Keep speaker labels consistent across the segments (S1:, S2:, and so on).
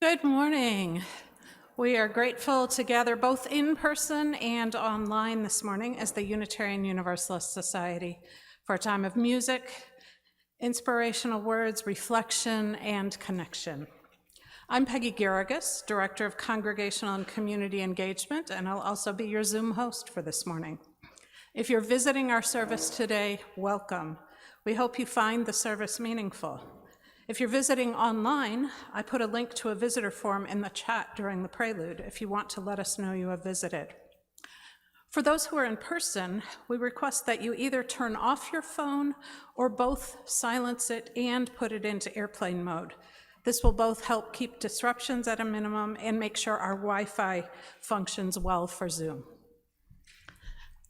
S1: Good morning. We are grateful to gather both in person and online this morning as the Unitarian Universalist Society for a time of music, inspirational words, reflection, and connection. I'm Peggy Garrigus, Director of Congregational and Community Engagement, and I'll also be your Zoom host for this morning. If you're visiting our service today, welcome. We hope you find the service meaningful. If you're visiting online, I put a link to a visitor form in the chat during the prelude if you want to let us know you have visited. For those who are in person, we request that you either turn off your phone or both silence it and put it into airplane mode. This will both help keep disruptions at a minimum and make sure our Wi-Fi functions well for Zoom.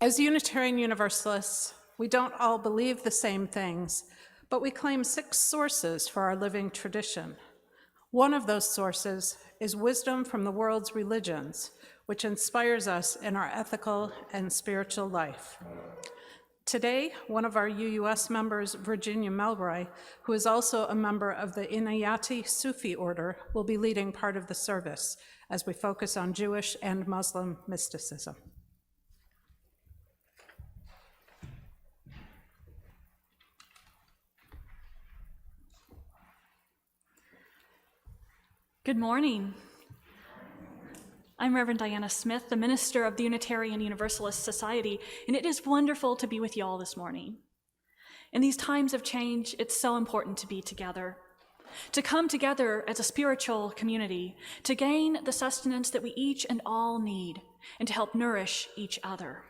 S1: As Unitarian Universalists, we don't all believe the same things, but we claim 6 sources for our living tradition. One of those sources is wisdom from the world's religions, which inspires us in our ethical and spiritual life. Today, one of our UUS members, Virginia Melroy, who is also a member of the Inayati Sufi order, will be leading part of the service as we focus on Jewish and Muslim mysticism.
S2: Good morning. I'm Reverend Diana Smith, the minister of the Unitarian Universalist Society, and it is wonderful to be with you all this morning. In these times of change, it's so important to be together, to come together as a spiritual community, to gain the sustenance that we each and all need, and to help nourish each other.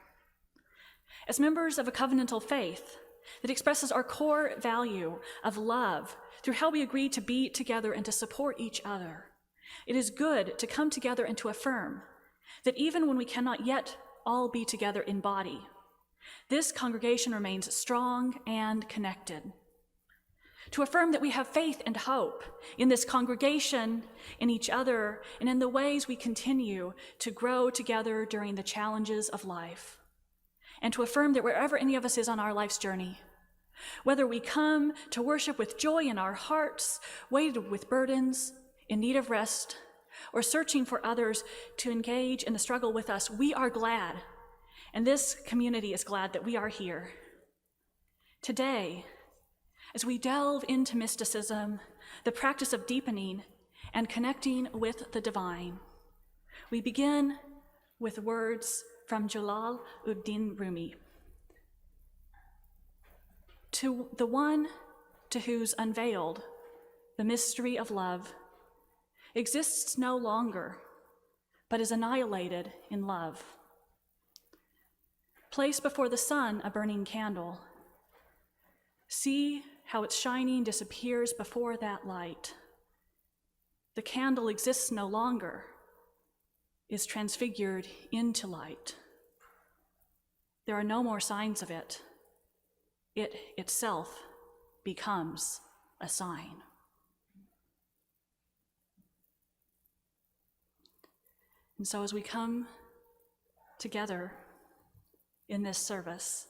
S2: As members of a covenantal faith that expresses our core value of love through how we agree to be together and to support each other, it is good to come together and to affirm that even when we cannot yet all be together in body, this congregation remains strong and connected. To affirm that we have faith and hope in this congregation, in each other, and in the ways we continue to grow together during the challenges of life. And to affirm that wherever any of us is on our life's journey, whether we come to worship with joy in our hearts, weighted with burdens, in need of rest, or searching for others to engage in the struggle with us, we are glad, and this community is glad that we are here. Today, as we delve into mysticism, the practice of deepening and connecting with the divine, we begin with words from Jalal ud-Din Rumi. To the one to whose unveiled the mystery of love exists no longer, but is annihilated in love. Place before the sun a burning candle. See how its shining disappears before that light. The candle exists no longer, is transfigured into light. There are no more signs of it. It itself becomes a sign. And so as we come together in this service,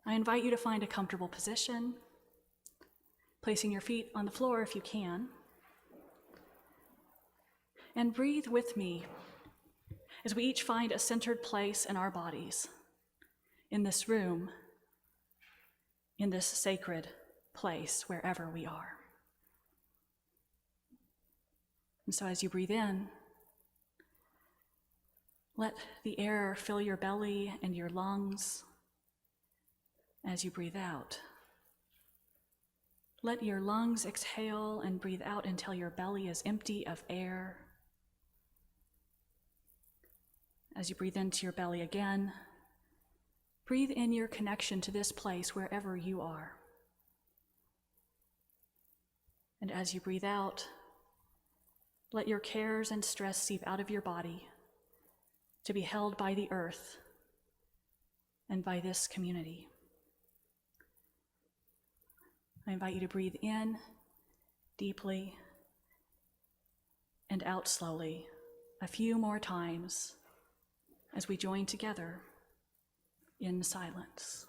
S2: I invite you to find a comfortable position, placing your feet on the floor if you can, and breathe with me as we each find a centered place in our bodies, in this room, in this sacred place, wherever we are. And so as you breathe in, let the air fill your belly and your lungs. As you breathe out, let your lungs exhale and breathe out until your belly is empty of air. As you breathe into your belly again, breathe in your connection to this place wherever you are. And as you breathe out, let your cares and stress seep out of your body to be held by the earth and by this community. I invite you to breathe in deeply and out slowly a few more times as we join together in silence.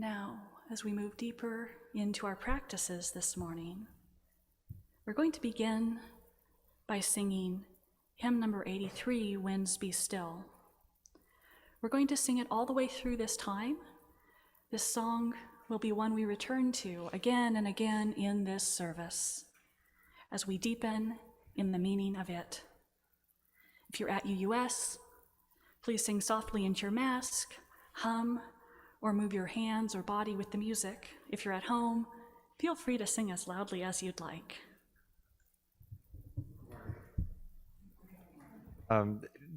S2: Now, as we move deeper into our practices this morning, we're going to begin by singing hymn number 83, Winds Be Still. We're going to sing it all the way through this time. This song will be one we return to again and again in this service as we deepen in the meaning of it. If you're at UUS, please sing softly into your mask, hum, or move your hands or body with the music. If you're at home, feel free to sing as loudly as you'd like.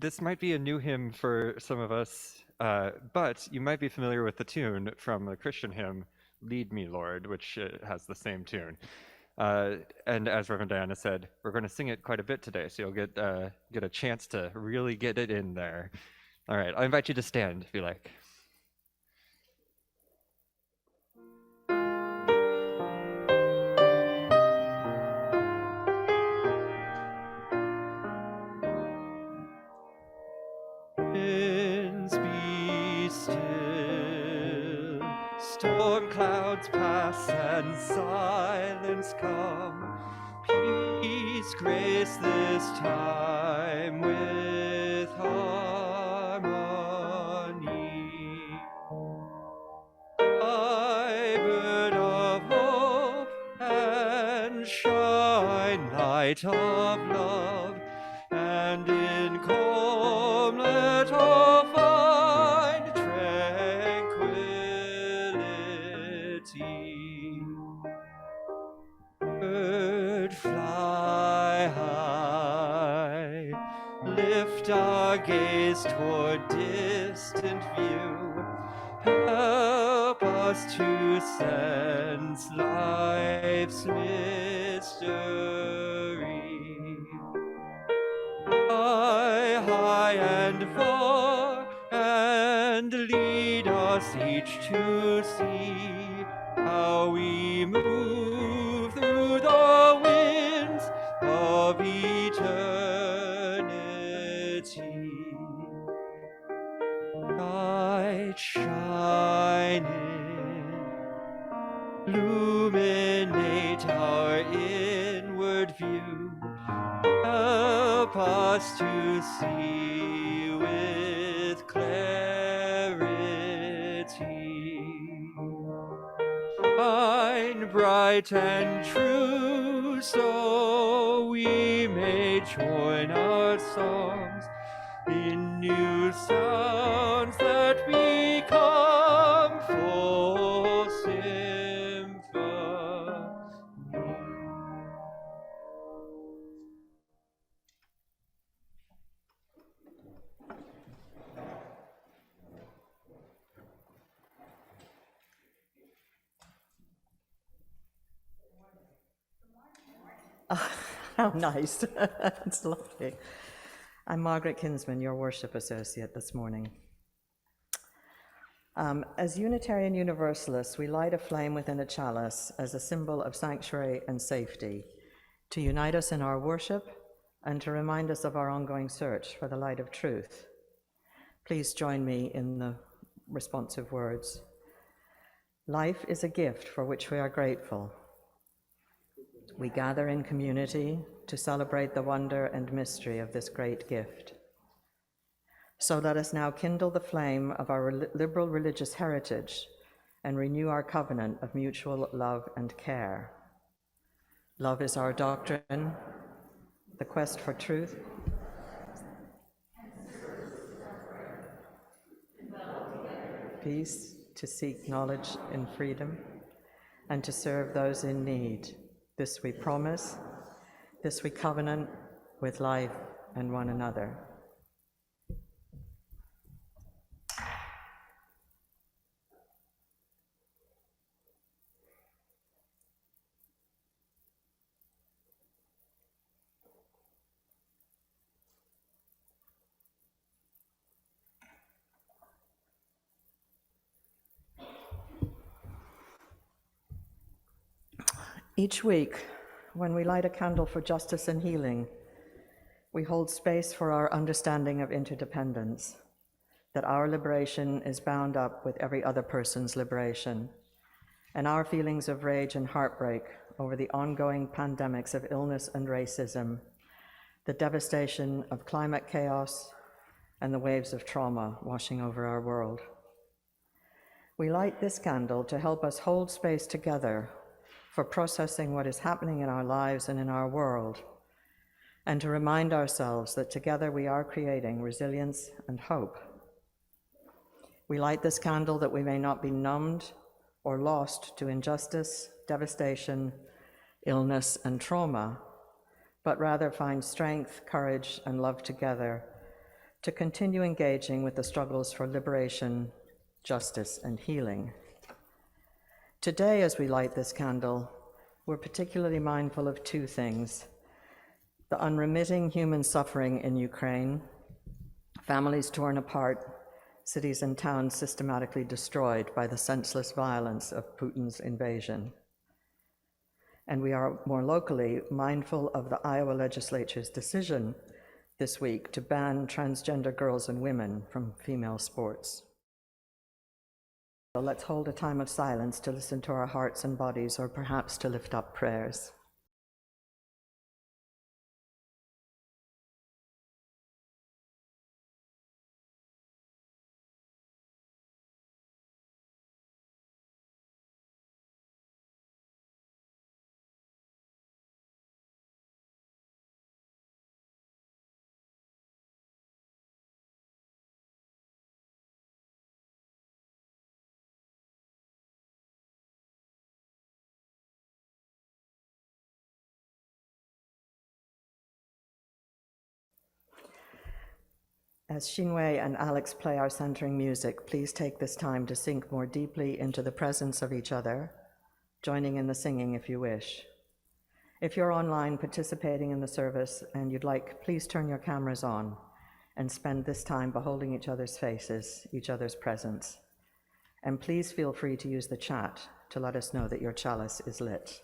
S3: This might be a new hymn for some of us, but you might be familiar with the tune from the Christian hymn, Lead Me, Lord, which has the same tune. And as Reverend Diana said, we're going to sing it quite a bit today, so you'll get a chance to really get it in there. All right, I invite you to stand if you like. Winds be still, storm clouds pass and silence come. Peace grace this time with harmony. I bird of hope and shine light of love, and in calm let all find tranquility. Bird fly high, lift our gaze toward distant view, help us to sense life's mystery. Fly high and far, and lead us each to see how we move through the winds of eternity. Light shining, illuminate our inward view, help us to see with clarity. Shine bright and true, so we may join our songs in new sounds that become full symphony.
S4: How nice. It's lovely. I'm Margaret Kinsman, your worship associate this morning. As Unitarian Universalists, we light a flame within a chalice as a symbol of sanctuary and safety, to unite us in our worship and to remind us of our ongoing search for the light of truth. Please join me in the responsive words. Life is a gift for which we are grateful. We gather in community to celebrate the wonder and mystery of this great gift. So let us now kindle the flame of our liberal religious heritage and renew our covenant of mutual love and care. Love is our doctrine, the quest for truth, peace, to seek knowledge in freedom, and to serve those in need. This we promise, this we covenant with life and one another. Each week, when we light a candle for justice and healing, we hold space for our understanding of interdependence, that our liberation is bound up with every other person's liberation, and our feelings of rage and heartbreak over the ongoing pandemics of illness and racism, the devastation of climate chaos, and the waves of trauma washing over our world. We light this candle to help us hold space together for processing what is happening in our lives and in our world, and to remind ourselves that together we are creating resilience and hope. We light this candle that we may not be numbed or lost to injustice, devastation, illness, and trauma, but rather find strength, courage, and love together to continue engaging with the struggles for liberation, justice, and healing. Today, as we light this candle, we're particularly mindful of two things: the unremitting human suffering in Ukraine, families torn apart, cities and towns systematically destroyed by the senseless violence of Putin's invasion. And we are more locally mindful of the Iowa legislature's decision this week to ban transgender girls and women from female sports. So let's hold a time of silence to listen to our hearts and bodies, or perhaps to lift up prayers. As Xinwei and Alex play our centering music, please take this time to sink more deeply into the presence of each other, joining in the singing if you wish. If you're online participating in the service and you'd like, please turn your cameras on and spend this time beholding each other's faces, each other's presence. And please feel free to use the chat to let us know that your chalice is lit.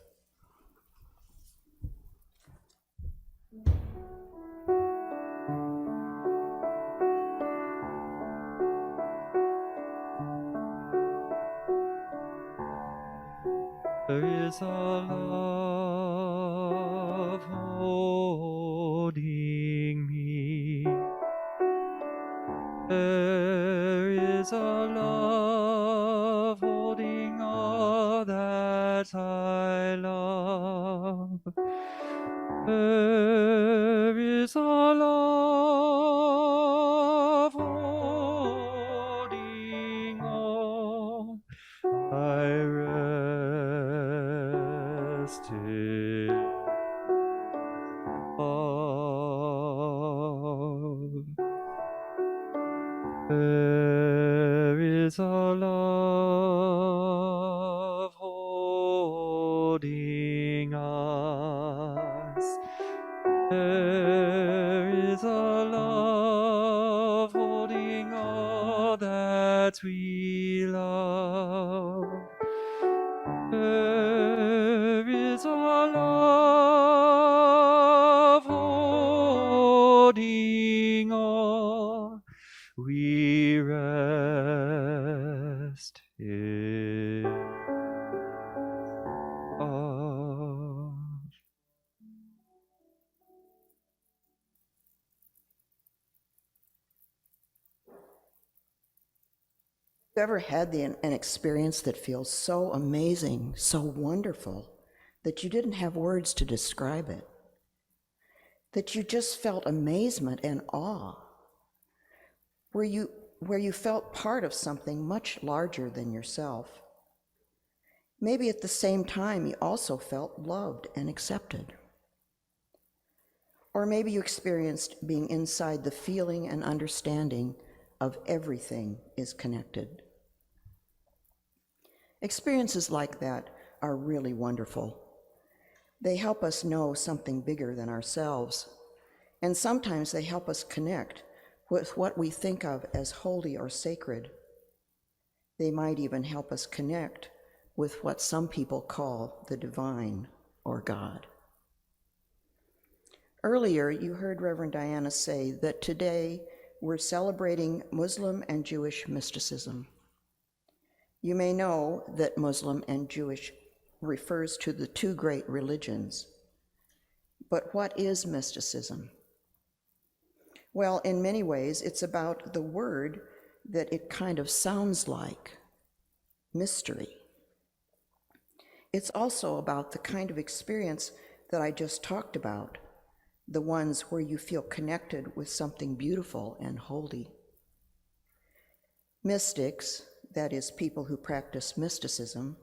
S3: There is a love holding me. There is a love holding all that I love. There is a love holding all I rest in love. There is a love holding us. There is a love holding all that we love. There is a love holding all we rest in love.
S5: You ever had an experience that feels so amazing, so wonderful, that you didn't have words to describe it? That you just felt amazement and awe? Where you felt part of something much larger than yourself? Maybe at the same time you also felt loved and accepted. Or maybe you experienced being inside the feeling and understanding of everything is connected. Experiences like that are really wonderful. They help us know something bigger than ourselves, and sometimes they help us connect with what we think of as holy or sacred. They might even help us connect with what some people call the divine or God. Earlier, you heard Reverend Diana say that today we're celebrating Muslim and Jewish mysticism. You may know that Muslim and Jewish refers to the two great religions. But what is mysticism? Well, in many ways, it's about the word that it kind of sounds like, mystery. It's also about the kind of experience that I just talked about, the ones where you feel connected with something beautiful and holy. Mystics, that is, people who practice mysticism,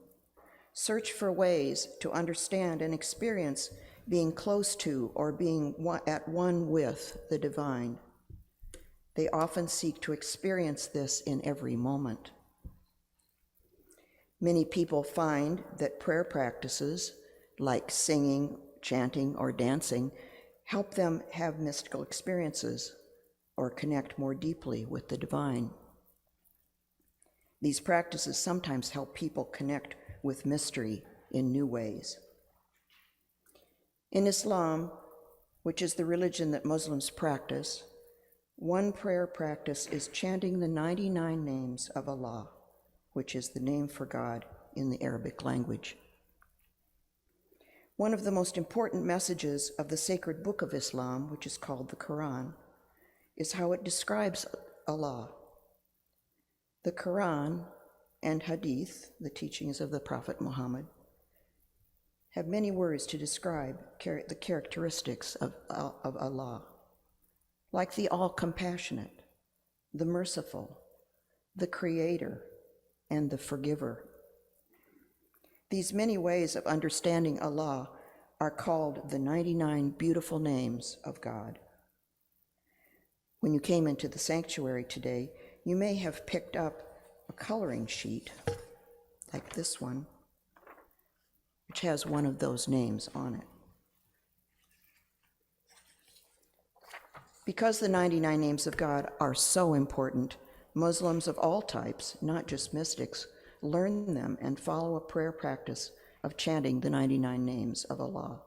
S5: search for ways to understand and experience being close to or being at one with the divine. They often seek to experience this in every moment. Many people find that prayer practices like singing, chanting, or dancing help them have mystical experiences or connect more deeply with the divine. These practices sometimes help people connect with mystery in new ways. In Islam, which is the religion that Muslims practice, one prayer practice is chanting the 99 names of Allah, which is the name for God in the Arabic language. One of the most important messages of the sacred book of Islam, which is called the Quran, is how it describes Allah. The Quran and Hadith, the teachings of the Prophet Muhammad, have many words to describe the characteristics of Allah, like the all-compassionate, the merciful, the creator, and the forgiver. These many ways of understanding Allah are called the 99 beautiful names of God. When you came into the sanctuary today, you may have picked up a coloring sheet, like this one, which has one of those names on it. Because the 99 names of God are so important, Muslims of all types, not just mystics, learn them and follow a prayer practice of chanting the 99 names of Allah.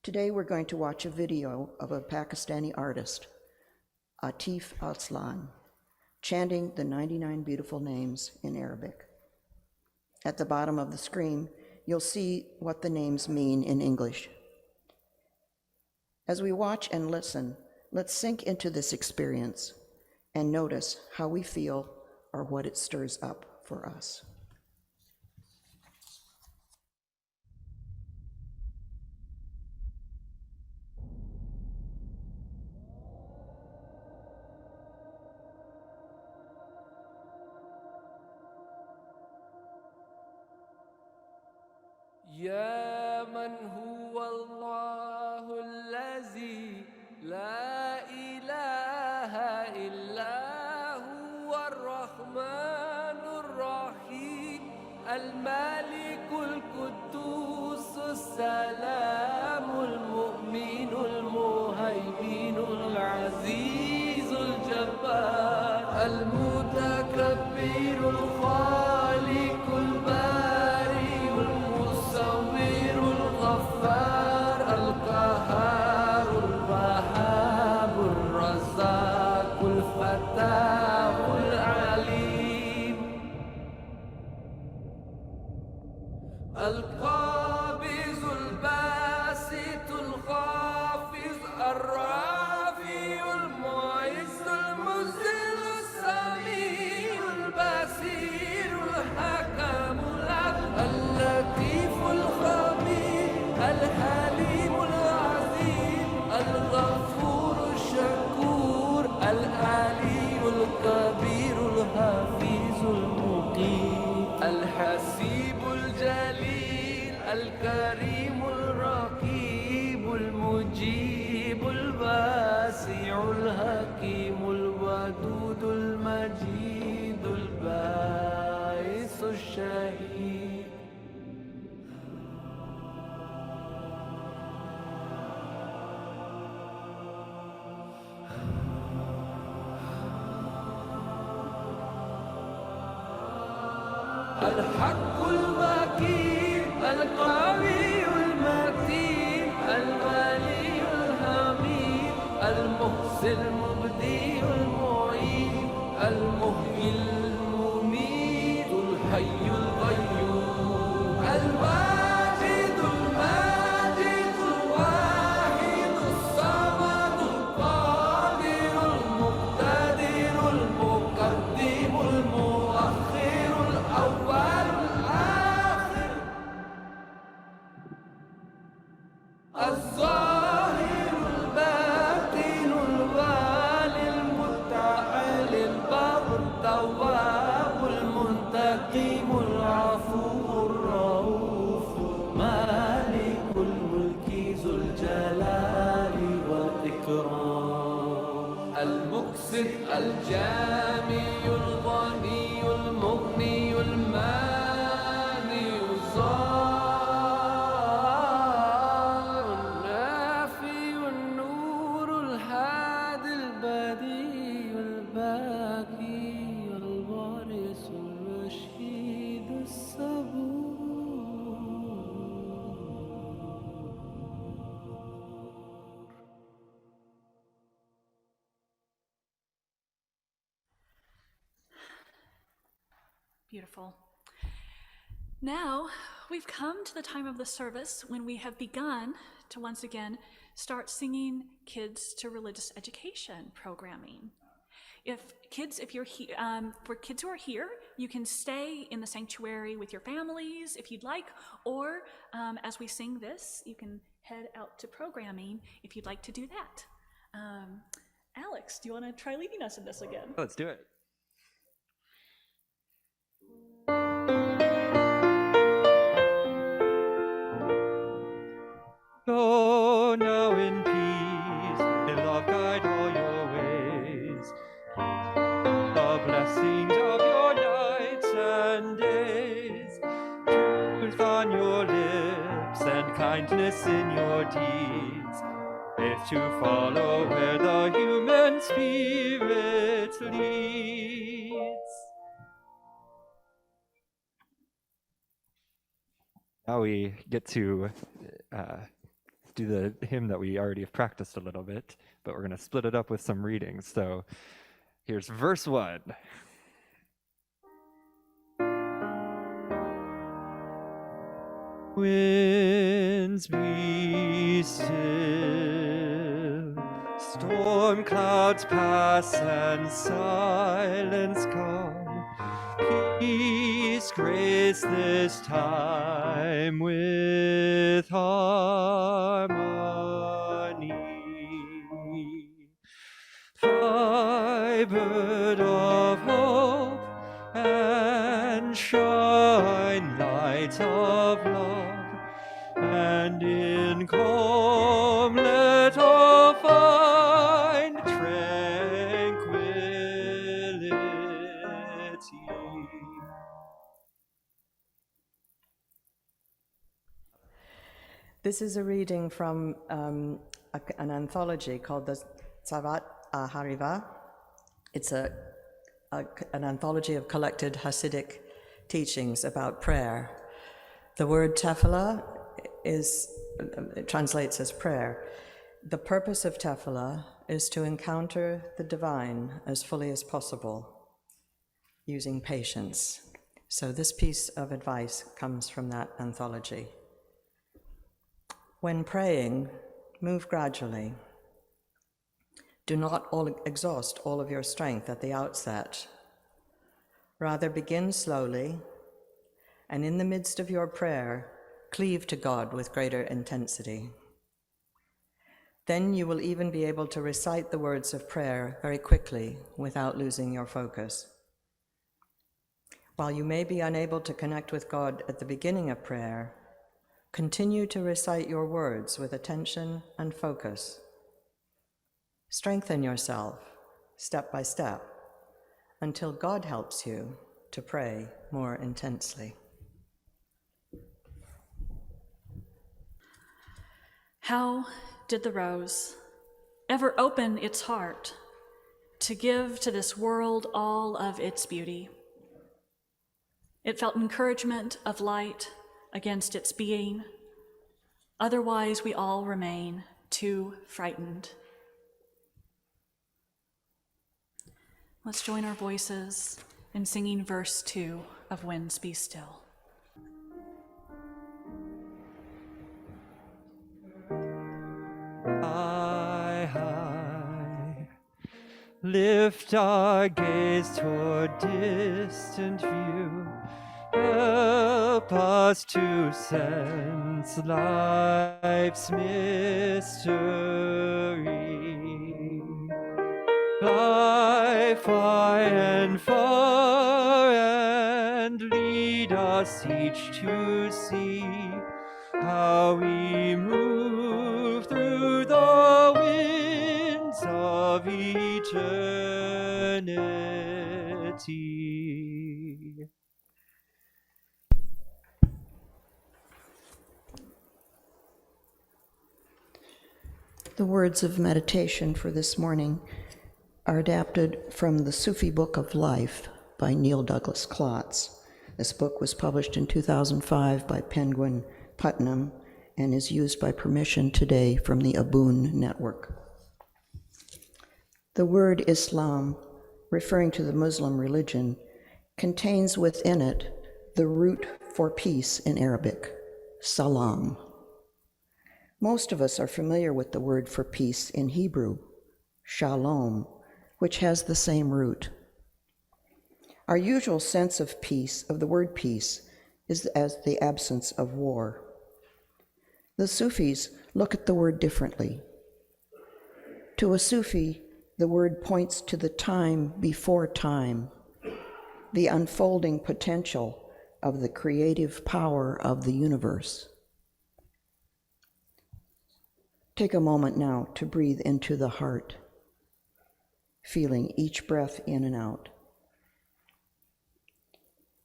S5: Today we're going to watch a video of a Pakistani artist, Atif Arslan, chanting the 99 beautiful names in Arabic. At the bottom of the screen, you'll see what the names mean in English. As we watch and listen, let's sink into this experience and notice how we feel or what it stirs up for us.
S6: يا من هو الله الذي لا إله إلا هو الرحمن الرحيم الملك القدوس السلام المؤمن المهيمن العزيز الجبار المتكبر الخالق البارئ المصور الغفار القهار الوهاب الرزاق الفتاح العليم القابض الباسط الخافض الرافع المعز المذل السميع البصير الحكم العدل اللطيف الخبير الحليم العظيم الغفور الشكور العلي الكبير الحفيظ المقيم الحسيب الجليل الكريم الرقيب المجيب الواسع الحكيم الودود المجيد الباعث الشهيد الحق المكين القوي المتين الولي الحميد المحسن المبدي الظاهر الباطن الوالي المتعال البر التواب المنتقم العفو الرؤوف مالك الملك ذو الجلال والإكرام المقسط الجامع الغني المغني المانع الظاهر النافي النور الهادي البديع الباقي الوارث الرشيد الصبور.
S2: Beautiful. Now, we've come to the time of the service when we have begun to once again start singing kids to religious education programming. For kids who are here, you can stay in the sanctuary with your families if you'd like, or as we sing this, you can head out to programming if you'd like to do that. Alex, do you want to try leading us in this again?
S3: Let's do it. Go now in peace, may love guide all your ways. The blessings of your nights and days, truth on your lips and kindness in your deeds, faith to follow where the human spirit leads. Now we get to do the hymn that we already have practiced a little bit, but we're going to split it up with some readings. So here's verse 1. Winds be still, storm clouds pass and silence come. Peace grace this time with harmony. Fly, bird of hope, and shine, light of love, and in calm let all find tranquility.
S4: This is a reading from an anthology called the Tzavat Ahariva. It's an anthology of collected Hasidic teachings about prayer. The word tefillah it translates as prayer. The purpose of tefillah is to encounter the divine as fully as possible, using patience. So this piece of advice comes from that anthology. When praying, move gradually. Do not exhaust all of your strength at the outset. Rather, begin slowly, and in the midst of your prayer, cleave to God with greater intensity. Then you will even be able to recite the words of prayer very quickly without losing your focus. While you may be unable to connect with God at the beginning of prayer, continue to recite your words with attention and focus. Strengthen yourself step by step until God helps you to pray more intensely.
S2: How did the rose ever open its heart to give to this world all of its beauty? It felt encouragement of light against its being. Otherwise, we all remain too frightened. Let's join our voices in singing verse 2 of Winds Be Still.
S3: High, high, lift our gaze toward distant view, Help us to sense life's mystery. Fly far and far and lead us each to see how we move through the winds of eternity.
S5: The words of meditation for this morning are adapted from the Sufi Book of Life by Neil Douglas Klotz. This book was published in 2005 by Penguin Putnam and is used by permission today from the Aboon Network. The word Islam, referring to the Muslim religion, contains within it the root for peace in Arabic, salam. Most of us are familiar with the word for peace in Hebrew, shalom, which has the same root. Our usual sense of peace, of the word peace, is as the absence of war. The Sufis look at the word differently. To a Sufi, the word points to the time before time, the unfolding potential of the creative power of the universe. Take a moment now to breathe into the heart, feeling each breath in and out.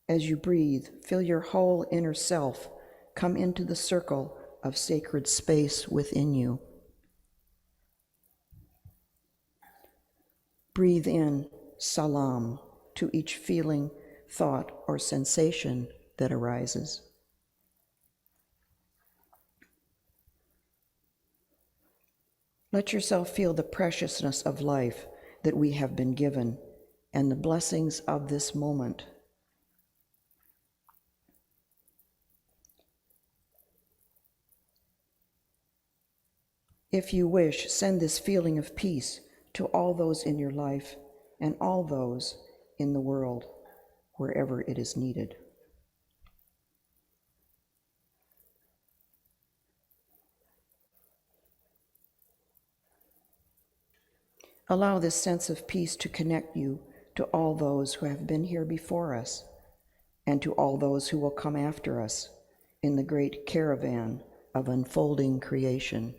S5: As you breathe, feel your whole inner self come into the circle of sacred space within you. Breathe in salam to each feeling, thought, or sensation that arises. Let yourself feel the preciousness of life that we have been given and the blessings of this moment. If you wish, send this feeling of peace to all those in your life and all those in the world, wherever it is needed. Allow this sense of peace to connect you to all those who have been here before us and to all those who will come after us in the great caravan of unfolding creation.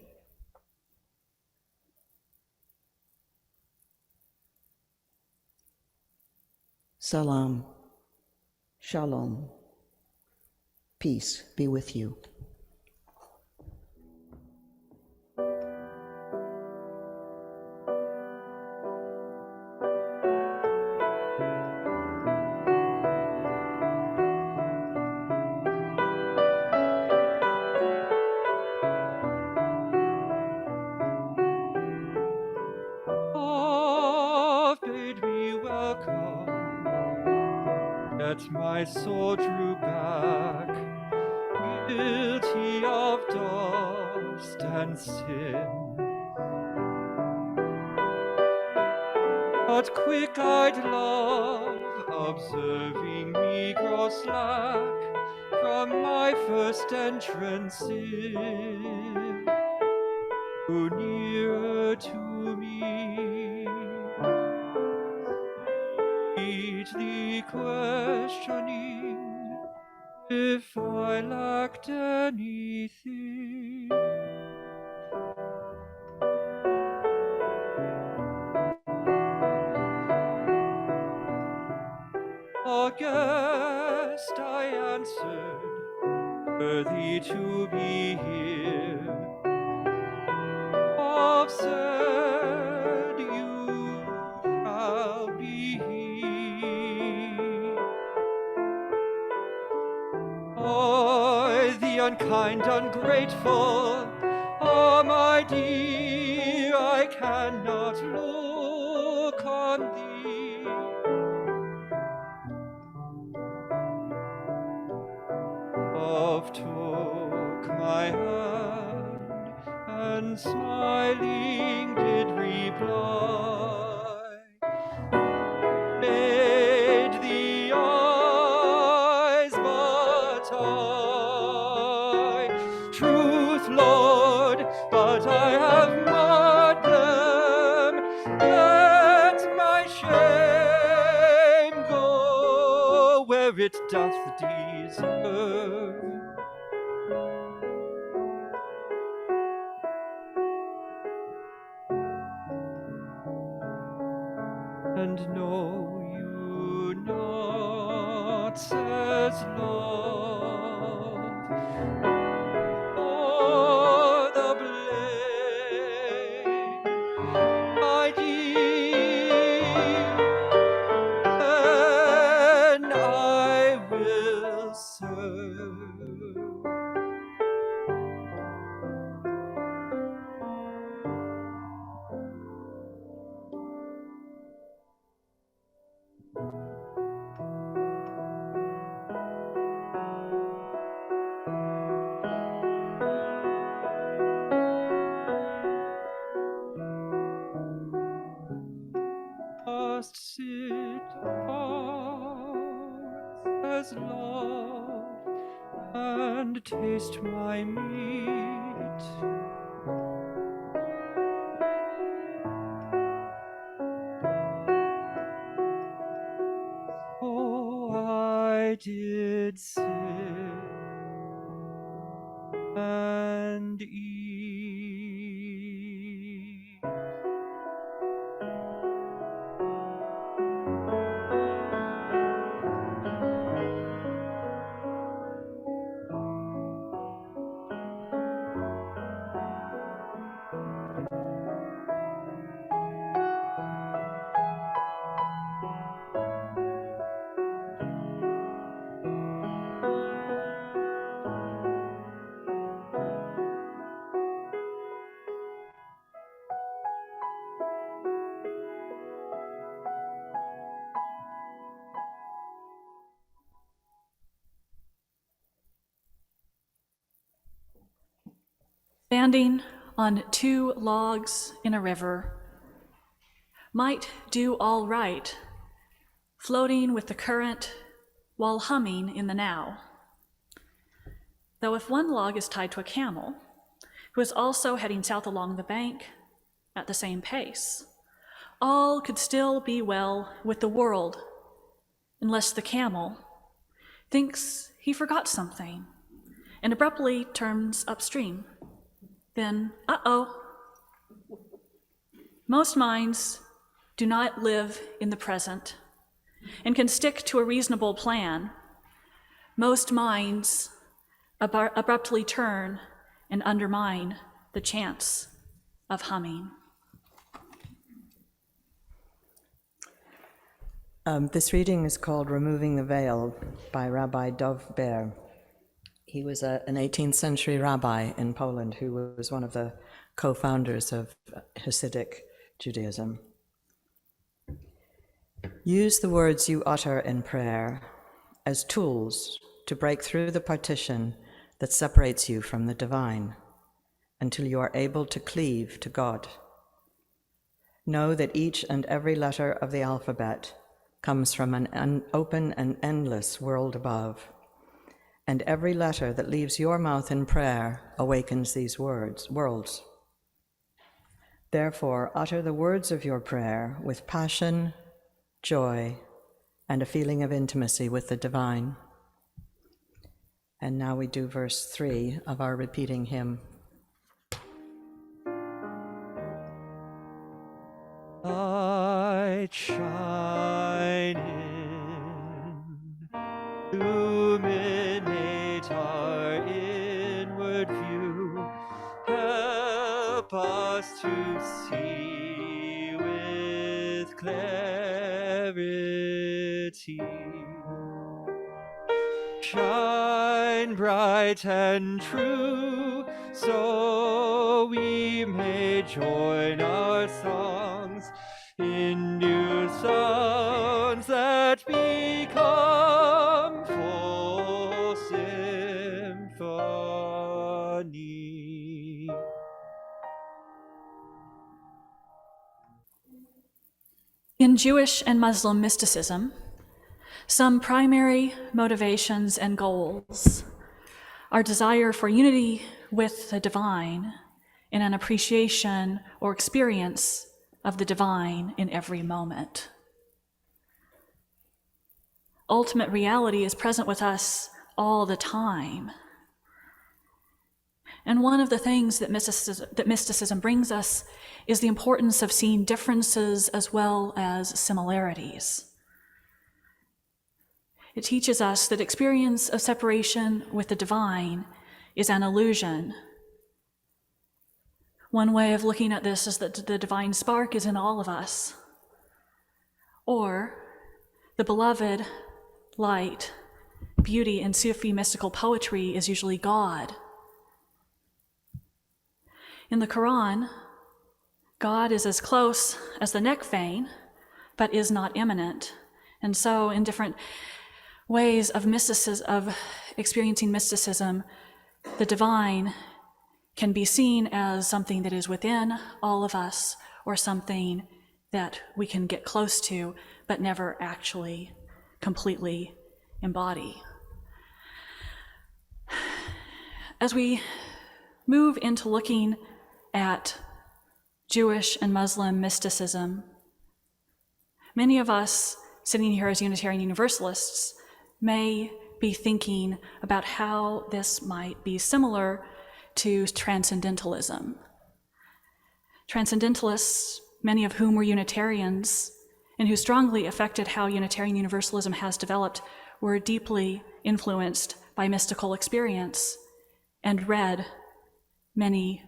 S5: Salam, shalom, peace be with you.
S3: Bid me welcome, yet my soul drew back, guilty of dust and sin. But quick-eyed love, observing me grow slack from my first entrance in, drew nearer to me, sweetly questioning if I lacked anything. Aghast I answered, worthy to be here. Of said you shall be he. I, the unkind, ungrateful, ah, my dear, I cannot look on thee. Love took my hand and smiling did reply, made the eyes I have marred them. Let my shame go where it doth deserve. And know you not, says love, for the blame, my dear, and I will serve. Must sit apart as love and taste my meat. Oh, I did sit and eat.
S2: Standing on two logs in a river might do all right, floating with the current while humming in the now. Though if one log is tied to a camel, who is also heading south along the bank at the same pace, all could still be well with the world, unless the camel thinks he forgot something and abruptly turns upstream. Then, uh-oh. Most minds do not live in the present and can stick to a reasonable plan. Most minds abruptly turn and undermine the chance of humming.
S4: This reading is called Removing the Veil by Rabbi Dov Ber. He was an 18th century rabbi in Poland who was one of the co-founders of Hasidic Judaism. Use the words you utter in prayer as tools to break through the partition that separates you from the divine until you are able to cleave to God. Know that each and every letter of the alphabet comes from an open and endless world above, and every letter that leaves your mouth in prayer awakens these worlds. Therefore, utter the words of your prayer with passion, joy, and a feeling of intimacy with the divine. And now we do verse 3 of our repeating hymn.
S3: Light shine in, illuminate our inward view, help us to see with clarity. Shine bright and true, so we may join our songs in new sounds that become full symphony.
S2: In Jewish and Muslim mysticism, some primary motivations and goals are desire for unity with the divine in an appreciation or experience of the divine in every moment. Ultimate reality is present with us all the time. And one of the things that mysticism brings us is the importance of seeing differences as well as similarities. It teaches us that experience of separation with the divine is an illusion. One way of looking at this is that the divine spark is in all of us, or the beloved light, beauty in Sufi mystical poetry is usually God. In the Quran, God is as close as the neck vein, but is not immanent. And so in different ways of mysticism, of experiencing mysticism, the divine can be seen as something that is within all of us, or something that we can get close to, but never actually completely embody. As we move into looking at Jewish and Muslim mysticism, many of us sitting here as Unitarian Universalists may be thinking about how this might be similar to transcendentalism. Transcendentalists, many of whom were Unitarians, and who strongly affected how Unitarian Universalism has developed, were deeply influenced by mystical experience and read many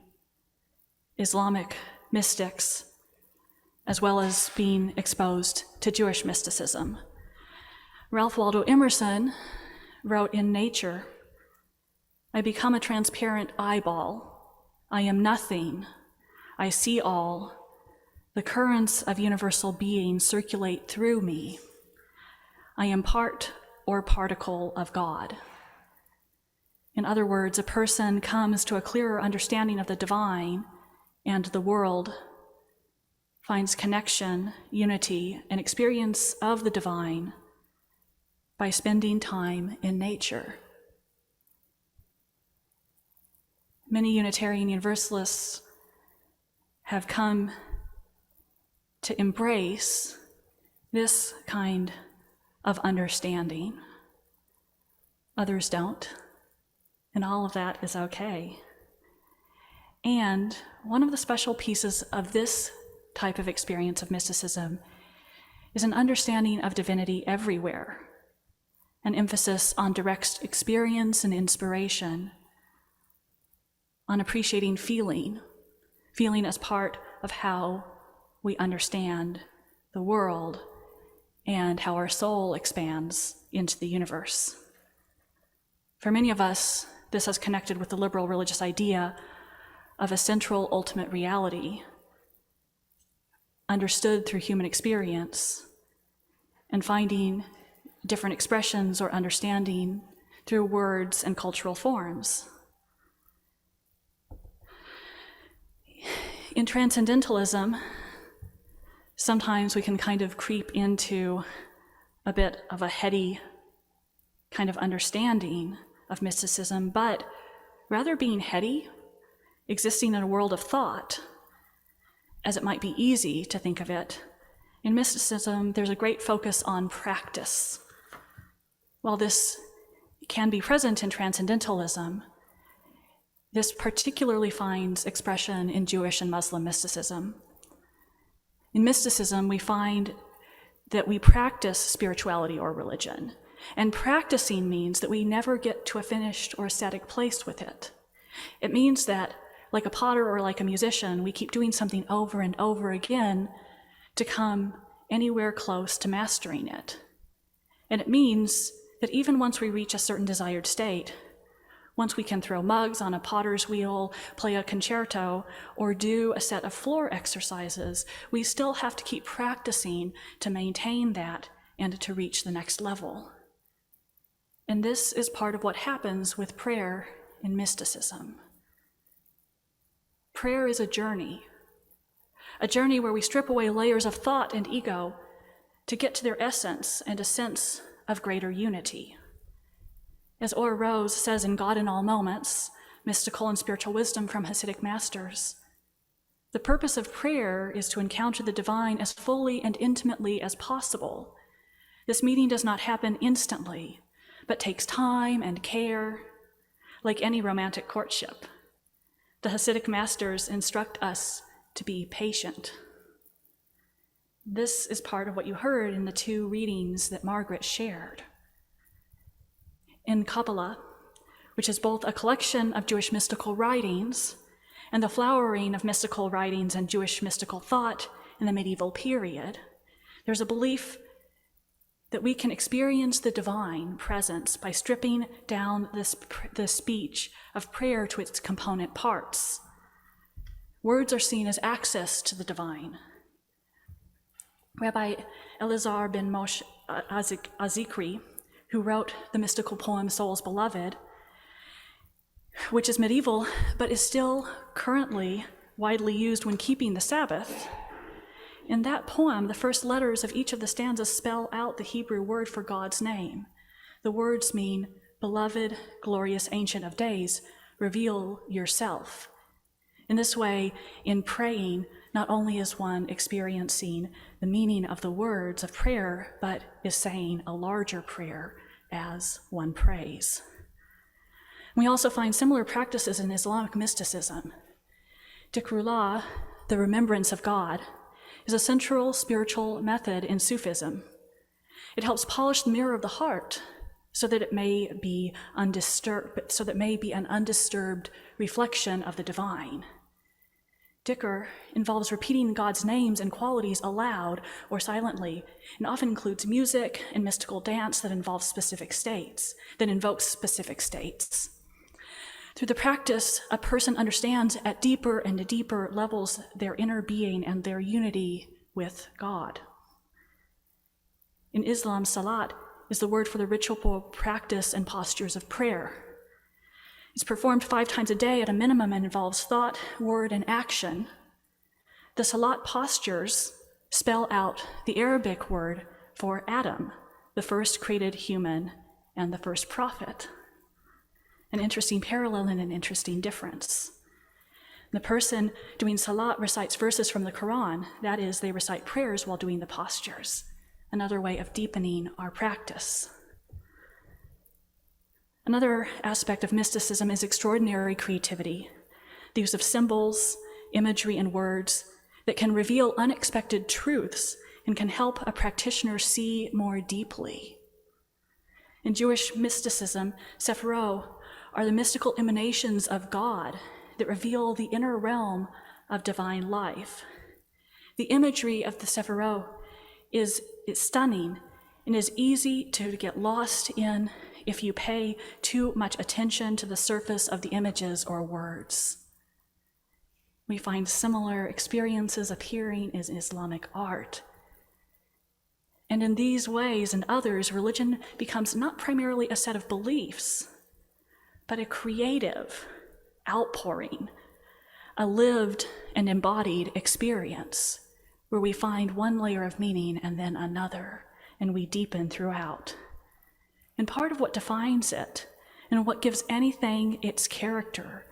S2: Islamic mystics, as well as being exposed to Jewish mysticism. Ralph Waldo Emerson wrote in Nature, "I become a transparent eyeball. I am nothing. I see all. The currents of universal being circulate through me. I am part or particle of God." In other words, a person comes to a clearer understanding of the divine and the world, finds connection, unity, and experience of the divine by spending time in nature. Many Unitarian Universalists have come to embrace this kind of understanding. Others don't, and all of that is okay. And one of the special pieces of this type of experience of mysticism is an understanding of divinity everywhere, an emphasis on direct experience and inspiration, on appreciating feeling as part of how we understand the world and how our soul expands into the universe. For many of us, this has connected with the liberal religious idea of a central ultimate reality, understood through human experience, and finding different expressions or understanding through words and cultural forms. In transcendentalism, sometimes we can kind of creep into a bit of a heady kind of understanding of mysticism, but rather being heady, existing in a world of thought, as it might be easy to think of it, in mysticism, there's a great focus on practice. While this can be present in transcendentalism, this particularly finds expression in Jewish and Muslim mysticism. In mysticism, we find that we practice spirituality or religion, and practicing means that we never get to a finished or static place with it. It means that, like a potter or like a musician, we keep doing something over and over again to come anywhere close to mastering it. And it means that even once we reach a certain desired state, once we can throw mugs on a potter's wheel, play a concerto, or do a set of floor exercises, we still have to keep practicing to maintain that and to reach the next level. And this is part of what happens with prayer in mysticism. Prayer is a journey where we strip away layers of thought and ego to get to their essence and a sense of greater unity. As Orr Rose says in God in All Moments, mystical and spiritual wisdom from Hasidic masters. The purpose of prayer is to encounter the divine as fully and intimately as possible. This meeting does not happen instantly, but takes time and care, like any romantic courtship. The Hasidic masters instruct us to be patient. This is part of what you heard in the two readings that Margaret shared. In Kabbalah, which is both a collection of Jewish mystical writings and the flowering of mystical writings and Jewish mystical thought in the medieval period, there's a belief that we can experience the divine presence by stripping down the speech of prayer to its component parts. Words are seen as access to the divine. Rabbi Elazar ben Moshe Azikri, who wrote the mystical poem Soul's Beloved, which is medieval but is still currently widely used when keeping the Sabbath. In that poem, the first letters of each of the stanzas spell out the Hebrew word for God's name. The words mean, "Beloved, glorious Ancient of Days, reveal yourself." In this way, in praying, not only is one experiencing the meaning of the words of prayer, but is saying a larger prayer as one prays. We also find similar practices in Islamic mysticism. Dhikrullah, the remembrance of God, is a central spiritual method in Sufism. It helps polish the mirror of the heart so that it may be an undisturbed reflection of the divine. Dhikr involves repeating God's names and qualities aloud or silently, and often includes music and mystical dance that invokes specific states. Through the practice, a person understands at deeper and deeper levels their inner being and their unity with God. In Islam, salat is the word for the ritual practice and postures of prayer. It's performed 5 times a day at a minimum and involves thought, word, and action. The salat postures spell out the Arabic word for Adam, the first created human and the first prophet. An interesting parallel and an interesting difference. The person doing salat recites verses from the Quran. That is, they recite prayers while doing the postures. Another way of deepening our practice. Another aspect of mysticism is extraordinary creativity, the use of symbols, imagery, and words that can reveal unexpected truths and can help a practitioner see more deeply. In Jewish mysticism, Sephirot are the mystical emanations of God that reveal the inner realm of divine life. The imagery of the Sephirot is stunning and is easy to get lost in if you pay too much attention to the surface of the images or words. We find similar experiences appearing in Islamic art. And in these ways and others, religion becomes not primarily a set of beliefs, but a creative outpouring, a lived and embodied experience where we find one layer of meaning and then another, and we deepen throughout. And part of what defines it and what gives anything its character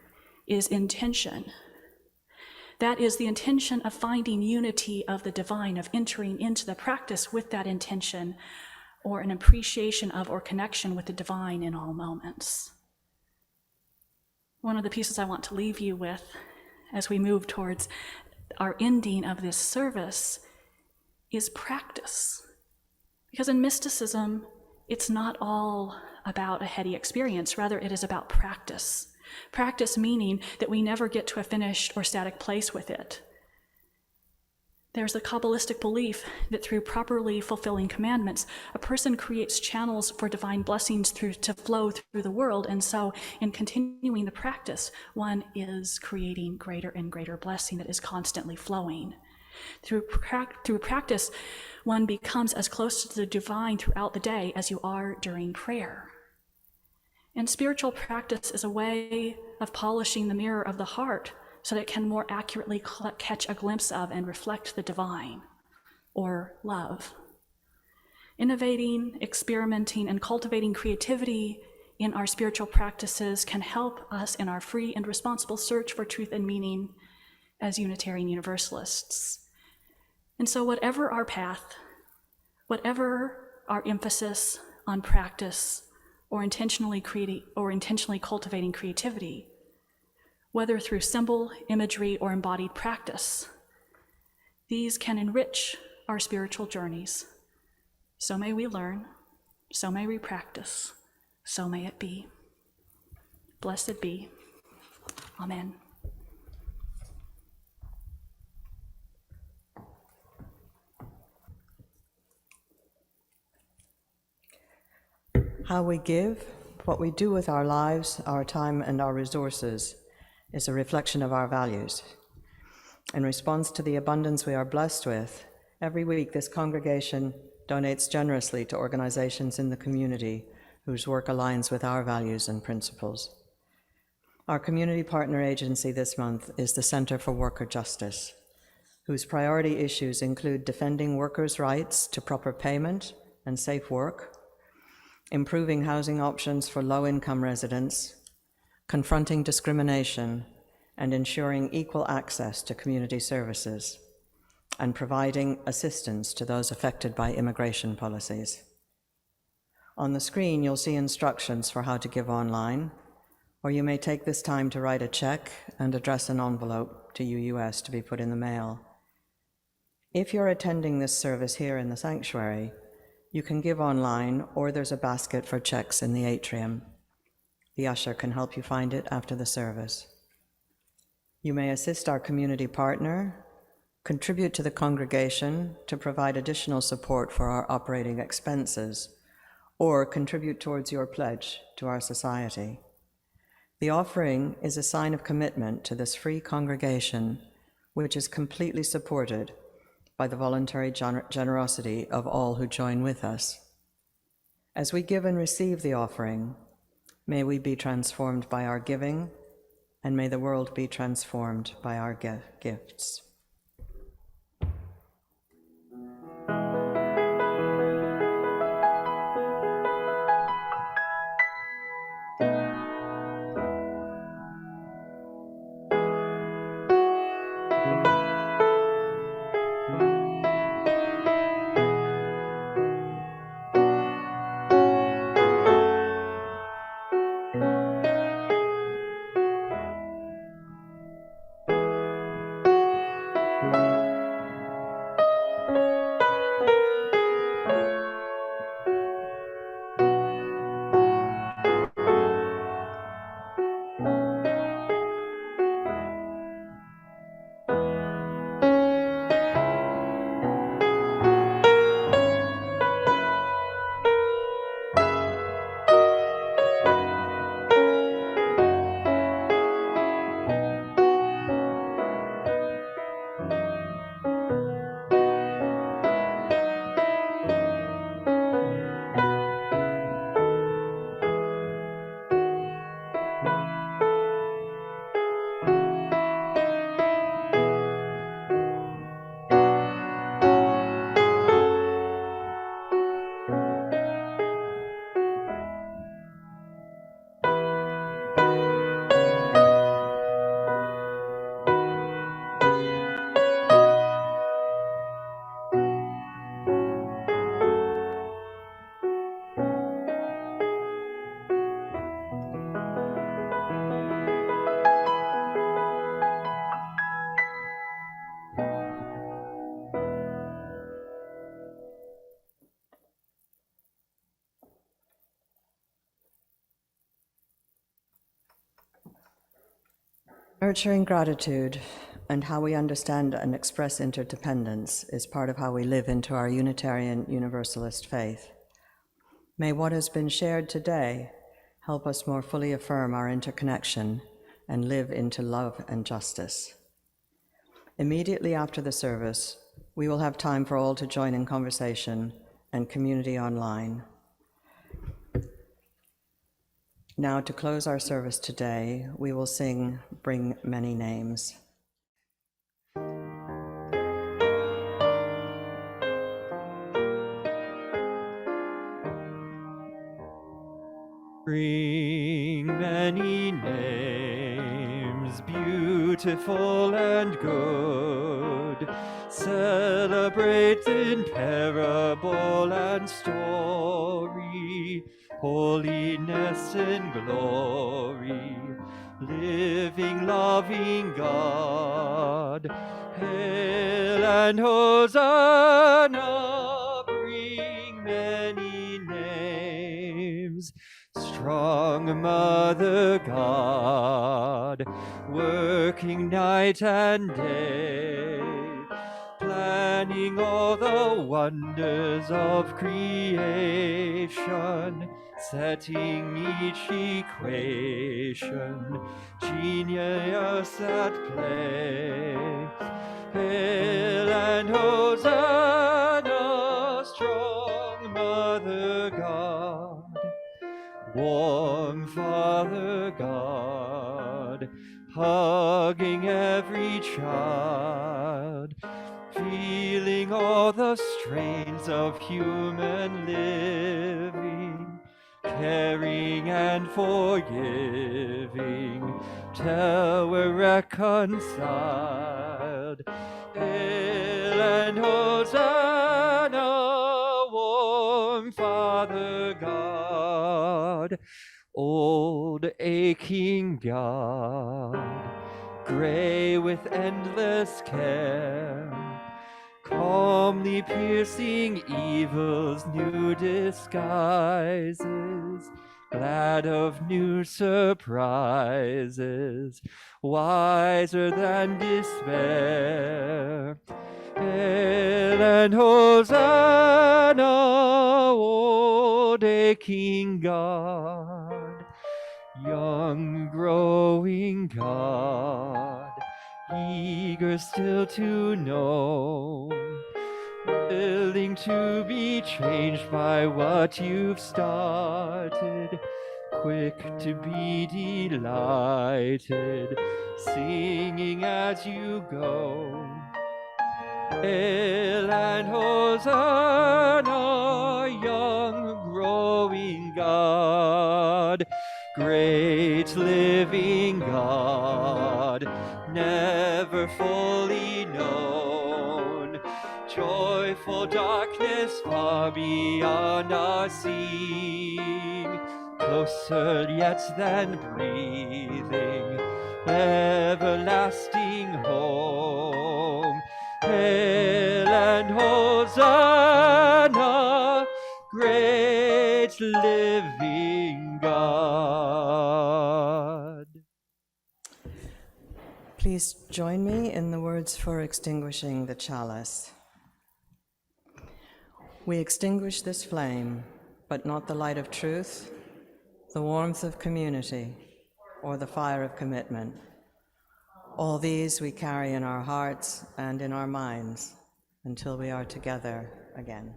S2: is intention. That is the intention of finding unity of the divine, of entering into the practice with that intention, or an appreciation of or connection with the divine in all moments. One of the pieces I want to leave you with as we move towards our ending of this service is practice. Because in mysticism, it's not all about a heady experience. Rather, it is about practice. Practice meaning that we never get to a finished or static place with it. There's a Kabbalistic belief that through properly fulfilling commandments, a person creates channels for divine blessings to flow through the world, and so in continuing the practice, one is creating greater and greater blessing that is constantly flowing. Through practice, one becomes as close to the divine throughout the day as you are during prayer. And spiritual practice is a way of polishing the mirror of the heart so that it can more accurately catch a glimpse of and reflect the divine, or love. Innovating, experimenting, and cultivating creativity in our spiritual practices can help us in our free and responsible search for truth and meaning as Unitarian Universalists. And so whatever our path, whatever our emphasis on practice or intentionally cultivating creativity, whether through symbol, imagery, or embodied practice, these can enrich our spiritual journeys. So may we learn, so may we practice, so may it be. Blessed be. Amen.
S4: How we give, what we do with our lives, our time, and our resources is a reflection of our values. In response to the abundance we are blessed with, every week this congregation donates generously to organizations in the community whose work aligns with our values and principles. Our community partner agency this month is the Center for Worker Justice, whose priority issues include defending workers' rights to proper payment and safe work, improving housing options for low-income residents, confronting discrimination, and ensuring equal access to community services, and providing assistance to those affected by immigration policies. On the screen, you'll see instructions for how to give online, or you may take this time to write a check and address an envelope to UUS to be put in the mail. If you're attending this service here in the sanctuary, you can give online, or there's a basket for checks in the atrium. The usher can help you find it after the service. You may assist our community partner, contribute to the congregation to provide additional support for our operating expenses, or contribute towards your pledge to our society. The offering is a sign of commitment to this free congregation, which is completely supported by the voluntary generosity of all who join with us. As we give and receive the offering, may we be transformed by our giving, and may the world be transformed by our gifts. Nurturing gratitude and how we understand and express interdependence is part of how we live into our Unitarian Universalist faith. May what has been shared today help us more fully affirm our interconnection and live into love and justice. Immediately after the service, we will have time for all to join in conversation and community online. Now, to close our service today, we will sing Bring Many Names.
S3: Bring many names, beautiful and good, celebrate in parable and story, holiness and glory, living, loving God. Hail and Hosanna, bring many names. Strong Mother God, working night and day, planning all the wonders of creation, setting each equation, genius at play. Hail and Hosanna, strong Mother God. Warm Father God, hugging every child, feeling all the strains of human living, caring and forgiving, till we're reconciled. Hail and Hosanna, warm Father God, old aching God, gray with endless care, calmly piercing evil's new disguises, glad of new surprises, wiser than despair. Hail and Hosanna, old aching God, young growing God, eager still to know, willing to be changed by what you've started, quick to be delighted, singing as you go. Hail and Hosanna, young growing God, great living God, never fully known, joyful darkness far beyond our seeing, closer yet than breathing, everlasting home. Hail and Hosanna, great living God.
S4: Please join me in the words for extinguishing the chalice. We extinguish this flame, but not the light of truth, the warmth of community, or the fire of commitment. All these we carry in our hearts and in our minds until we are together again.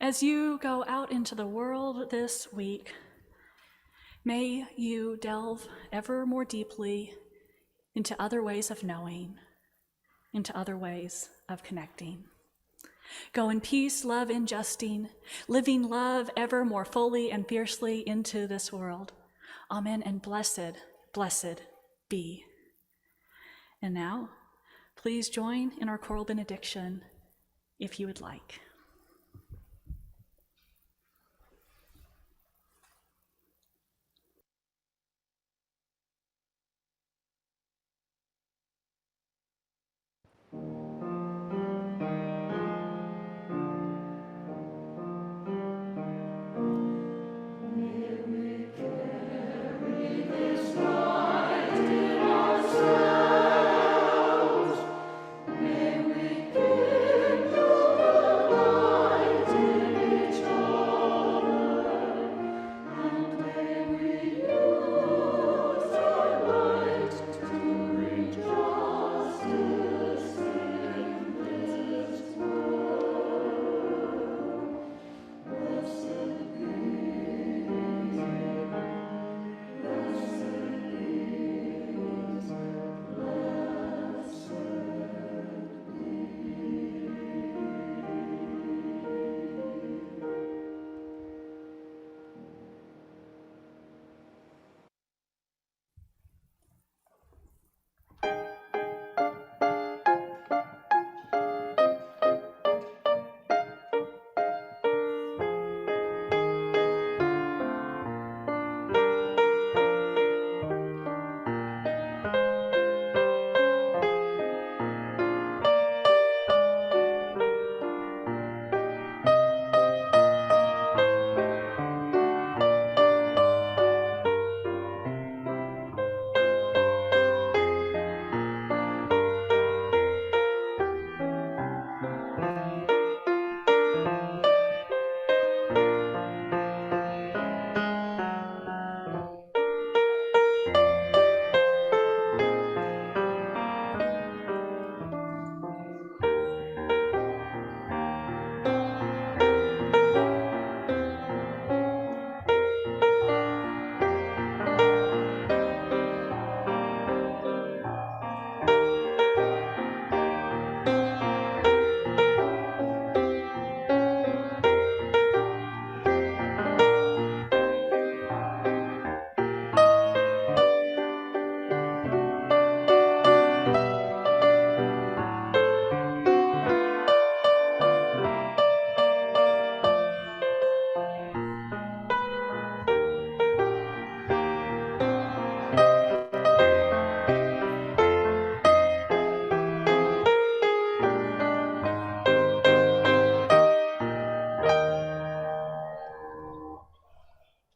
S2: As you go out into the world this week, may you delve ever more deeply into other ways of knowing, into other ways of connecting. Go in peace, love, and justing, living love ever more fully and fiercely into this world. Amen, and blessed, blessed be. And now, please join in our choral benediction if you would like.